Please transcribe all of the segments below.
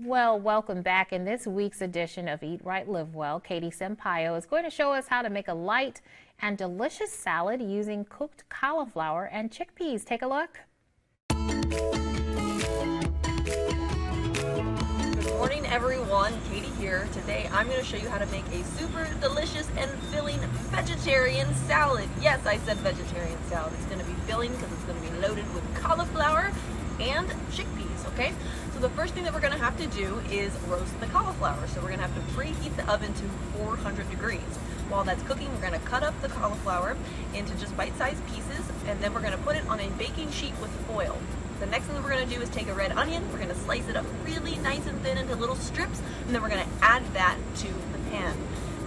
Well, welcome back. In this week's edition of Eat Right, Live Well, Katie Sampayo is going to show us how to make a light and delicious salad using cooked cauliflower and chickpeas. Take a look. Good morning, everyone. Katie here. Today I'm going to show you how to make a super delicious and filling vegetarian salad. Yes, I said vegetarian salad. It's going to be filling because it's going to be loaded with cauliflower and chickpeas, okay? So the first thing that we're going to have to do is roast the cauliflower. So we're going to have to preheat the oven to 400 degrees. While that's cooking, we're going to cut up the cauliflower into just bite-sized pieces, and then we're going to put it on a baking sheet with foil. The next thing that we're going to do is take a red onion, we're going to slice it up really nice and thin into little strips, and then we're going to add that to the pan.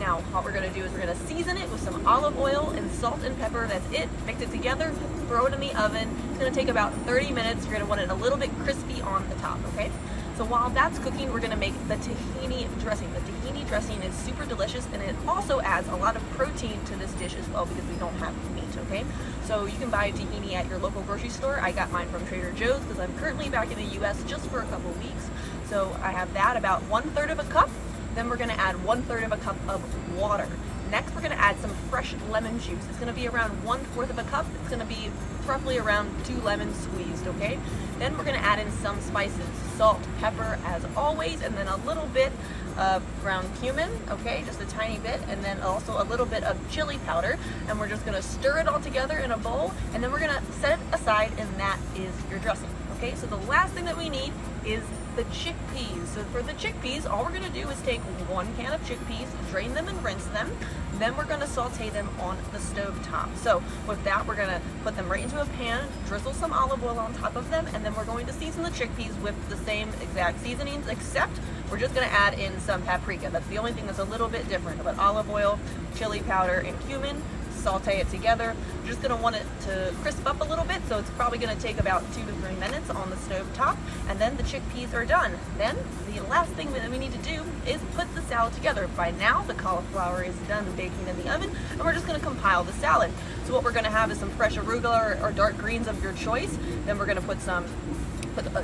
Now, what we're going to do is we're going to season it with some olive oil and salt and pepper. That's it. Mix it together, throw it in the oven. It's going to take about 30 minutes. You're going to want it a little bit crispy on the top, okay? So while that's cooking, we're going to make the tahini dressing. The tahini dressing is super delicious, and it also adds a lot of protein to this dish as well because we don't have meat, okay? So you can buy tahini at your local grocery store. I got mine from Trader Joe's because I'm currently back in the U.S. just for a couple weeks. So I have that, about 1/3 of a cup. Then we're going to add 1/3 of a cup of water. Next, we're going to add some fresh lemon juice. It's going to be around 1/4 of a cup. It's going to be roughly around 2 lemons squeezed, okay? Then we're going to add in some spices, salt, pepper as always, and then a little bit of ground cumin, okay, just a tiny bit, and then also a little bit of chili powder, and we're just going to stir it all together in a bowl, and then we're going to set it aside, and that is your dressing, okay? So the last thing that we need is the chickpeas. So for the chickpeas, all we're going to do is take 1 can of chickpeas, drain them and rinse them. Then we're going to saute them on the stove top. So with that, we're going to put them right into a pan, drizzle some olive oil on top of them, and then we're going to season the chickpeas with the same exact seasonings, except we're just going to add in some paprika. That's the only thing that's a little bit different. But olive oil, chili powder, and cumin, saute it together. You're just going to want it to crisp up a little bit, so it's probably going to take about 2 to 3 minutes on the stove top, and then the chickpeas are done. Then the last thing that we need to do is put the salad together. By now the cauliflower is done baking in the oven, and we're just going to compile the salad. So what we're going to have is some fresh arugula or dark greens of your choice. Then we're going to put the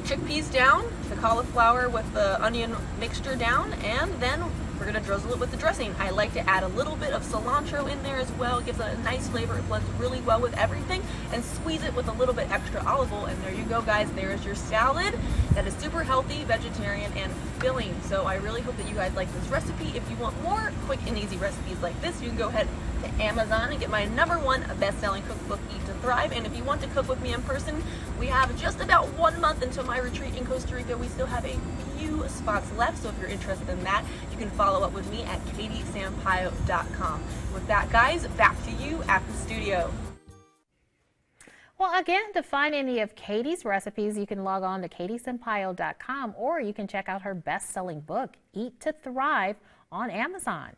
chickpeas down, the cauliflower with the onion mixture down, and then we're going to drizzle it with the dressing. I like to add a little bit of cilantro in there as well. It gives it a nice flavor. It blends really well with everything, and squeeze it with a little bit extra olive oil, and there you go, guys. There's your salad that is super healthy, vegetarian, and filling. So I really hope that you guys like this recipe. If you want more quick and easy recipes like this, you can go ahead to Amazon and get my #1 best-selling cookbook, Eat to Thrive. And if you want to cook with me in person, we have just about 1 month until my retreat in Costa Rica. We still have a few spots left, so if you're interested in that, you can follow up with me at katiesampayo.com. With that, guys, back to you at the studio. Well, again, to find any of Katie's recipes, you can log on to katiesampayo.com, or you can check out her best-selling book, Eat to Thrive, on Amazon.